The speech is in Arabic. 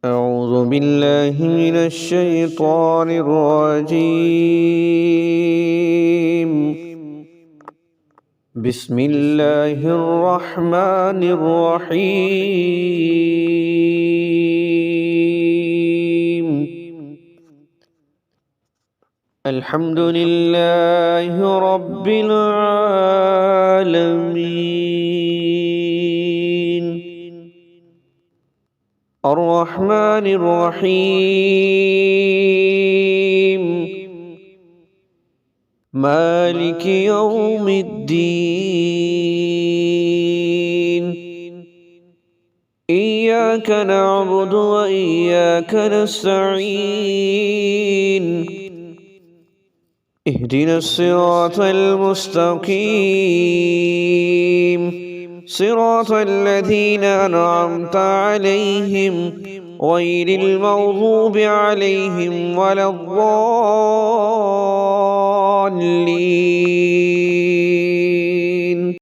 أعوذ بالله من الشيطان الرجيم. بسم الله الرحمن الرحيم. الحمد لله رب العالمين الرحمن الرحيم مالك يوم الدين. إياك نعبد وإياك نستعين. اهدنا الصراط المستقيم صراط الذين أنعمت عليهم غير المغضوب عليهم ولا الضالين.